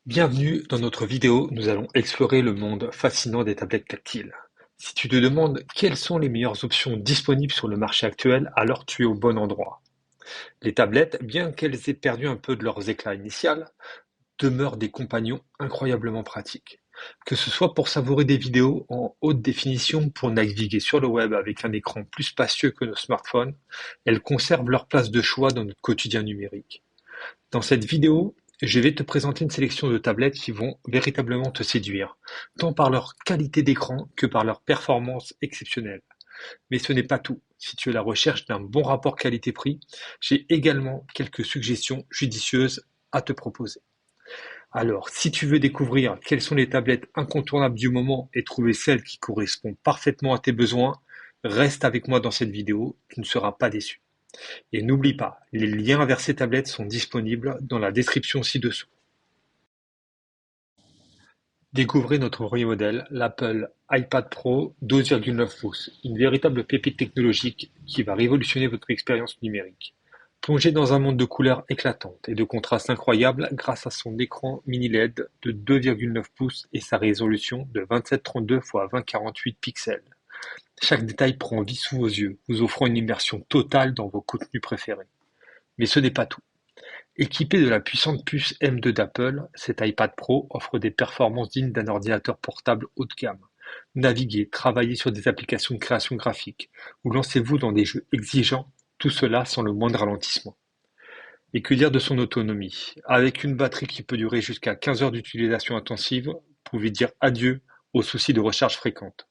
Bienvenue dans notre vidéo, nous allons explorer le monde fascinant des tablettes tactiles. Si tu te demandes quelles sont les meilleures options disponibles sur le marché actuel, alors tu es au bon endroit. Les tablettes, bien qu'elles aient perdu un peu de leurs éclats initial, demeurent des compagnons incroyablement pratiques. Que ce soit pour savourer des vidéos en haute définition, pour naviguer sur le web avec un écran plus spacieux que nos smartphones, elles conservent leur place de choix dans notre quotidien numérique. Dans cette vidéo, je vais te présenter une sélection de tablettes qui vont véritablement te séduire, tant par leur qualité d'écran que par leur performance exceptionnelle. Mais ce n'est pas tout. Si tu es à la recherche d'un bon rapport qualité-prix, j'ai également quelques suggestions judicieuses à te proposer. Alors, si tu veux découvrir quelles sont les tablettes incontournables du moment et trouver celles qui correspondent parfaitement à tes besoins, reste avec moi dans cette vidéo, tu ne seras pas déçu. Et n'oublie pas, les liens vers ces tablettes sont disponibles dans la description ci-dessous. Découvrez notre premier modèle, l'Apple iPad Pro 12,9 pouces, une véritable pépite technologique qui va révolutionner votre expérience numérique. Plongez dans un monde de couleurs éclatantes et de contrastes incroyables grâce à son écran mini LED de 2,9 pouces et sa résolution de 2732 x 2048 pixels. Chaque détail prend vie sous vos yeux, vous offrant une immersion totale dans vos contenus préférés. Mais ce n'est pas tout. Équipé de la puissante puce M2 d'Apple, cet iPad Pro offre des performances dignes d'un ordinateur portable haut de gamme. Naviguez, travaillez sur des applications de création graphique, ou lancez-vous dans des jeux exigeants, tout cela sans le moindre ralentissement. Et que dire de son autonomie? Avec une batterie qui peut durer jusqu'à 15 heures d'utilisation intensive, vous pouvez dire adieu aux soucis de recharge fréquente.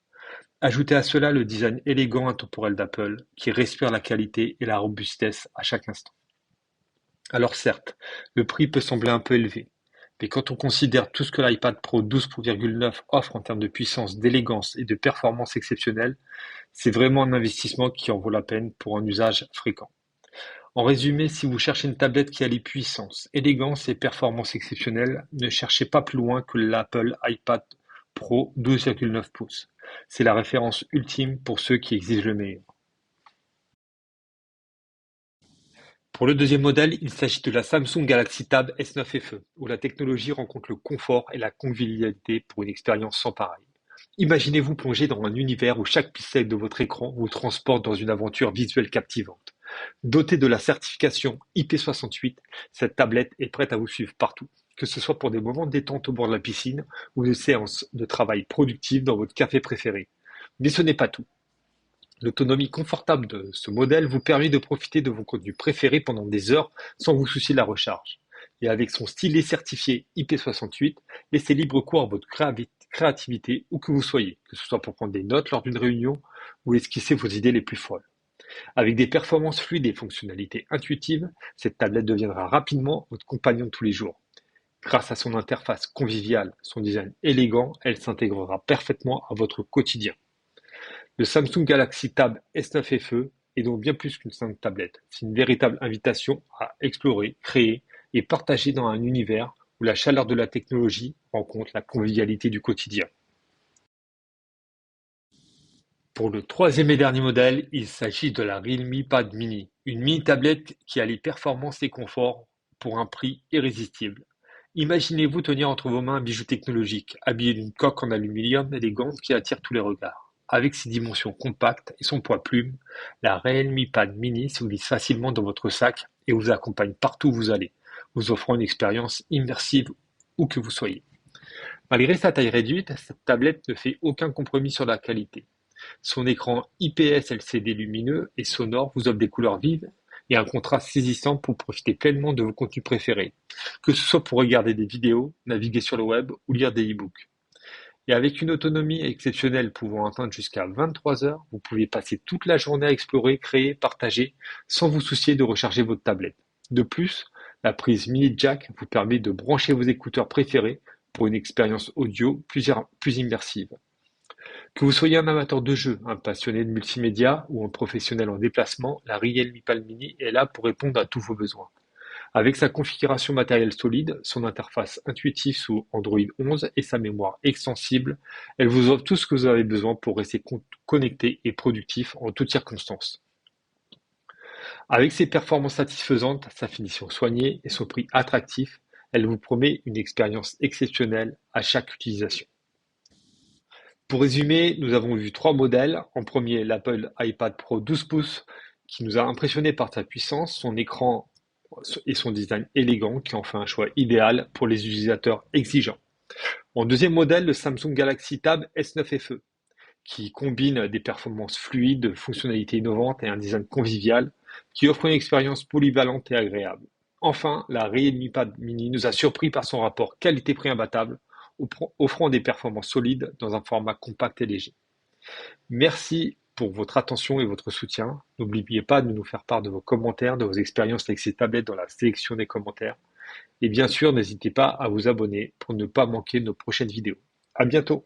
Ajoutez à cela le design élégant intemporel d'Apple, qui respire la qualité et la robustesse à chaque instant. Alors certes, le prix peut sembler un peu élevé, mais quand on considère tout ce que l'iPad Pro 12,9 offre en termes de puissance, d'élégance et de performance exceptionnelle, c'est vraiment un investissement qui en vaut la peine pour un usage fréquent. En résumé, si vous cherchez une tablette qui allie puissance, élégance et performance exceptionnelle, ne cherchez pas plus loin que l'Apple iPad Pro 12,9 pouces. C'est la référence ultime pour ceux qui exigent le meilleur. Pour le deuxième modèle, il s'agit de la Samsung Galaxy Tab S9 FE, où la technologie rencontre le confort et la convivialité pour une expérience sans pareil. Imaginez-vous plonger dans un univers où chaque pixel de votre écran vous transporte dans une aventure visuelle captivante. Dotée de la certification IP68, cette tablette est prête à vous suivre partout, que ce soit pour des moments de détente au bord de la piscine ou des séances de travail productives dans votre café préféré. Mais ce n'est pas tout. L'autonomie confortable de ce modèle vous permet de profiter de vos contenus préférés pendant des heures sans vous soucier de la recharge. Et avec son stylet certifié IP68, laissez libre cours à votre créativité où que vous soyez, que ce soit pour prendre des notes lors d'une réunion ou esquisser vos idées les plus folles. Avec des performances fluides et fonctionnalités intuitives, cette tablette deviendra rapidement votre compagnon de tous les jours. Grâce à son interface conviviale, son design élégant, elle s'intégrera parfaitement à votre quotidien. Le Samsung Galaxy Tab S9 FE est donc bien plus qu'une simple tablette, c'est une véritable invitation à explorer, créer et partager dans un univers où la chaleur de la technologie rencontre la convivialité du quotidien. Pour le troisième et dernier modèle, il s'agit de la Realme Pad Mini, une mini-tablette qui allie performance et confort pour un prix irrésistible. Imaginez-vous tenir entre vos mains un bijou technologique, habillé d'une coque en aluminium élégante qui attire tous les regards. Avec ses dimensions compactes et son poids plume, la Realme Pad Mini se glisse facilement dans votre sac et vous accompagne partout où vous allez, vous offrant une expérience immersive où que vous soyez. Malgré sa taille réduite, cette tablette ne fait aucun compromis sur la qualité. Son écran IPS LCD lumineux et sonore vous offre des couleurs vives et un contraste saisissant pour profiter pleinement de vos contenus préférés, que ce soit pour regarder des vidéos, naviguer sur le web ou lire des e-books. Et avec une autonomie exceptionnelle pouvant atteindre jusqu'à 23 heures, vous pouvez passer toute la journée à explorer, créer, partager, sans vous soucier de recharger votre tablette. De plus, la prise mini jack vous permet de brancher vos écouteurs préférés pour une expérience audio plus immersive. Que vous soyez un amateur de jeux, un passionné de multimédia ou un professionnel en déplacement, la Realme Pal Mini est là pour répondre à tous vos besoins. Avec sa configuration matérielle solide, son interface intuitive sous Android 11 et sa mémoire extensible, elle vous offre tout ce que vous avez besoin pour rester connecté et productif en toutes circonstances. Avec ses performances satisfaisantes, sa finition soignée et son prix attractif, Elle vous promet une expérience exceptionnelle à chaque utilisation. Pour résumer, nous avons vu trois modèles. En premier, l'Apple iPad Pro 12 pouces qui nous a impressionné par sa puissance, son écran et son design élégant qui en fait un choix idéal pour les utilisateurs exigeants. En deuxième modèle, le Samsung Galaxy Tab S9 FE qui combine des performances fluides, fonctionnalités innovantes et un design convivial qui offre une expérience polyvalente et agréable. Enfin, la Realme Pad Mini nous a surpris par son rapport qualité-prix imbattable, offrant des performances solides dans un format compact et léger. Merci pour votre attention et votre soutien. N'oubliez pas de nous faire part de vos commentaires, de vos expériences avec ces tablettes dans la sélection des commentaires. Et bien sûr, n'hésitez pas à vous abonner pour ne pas manquer nos prochaines vidéos. À bientôt!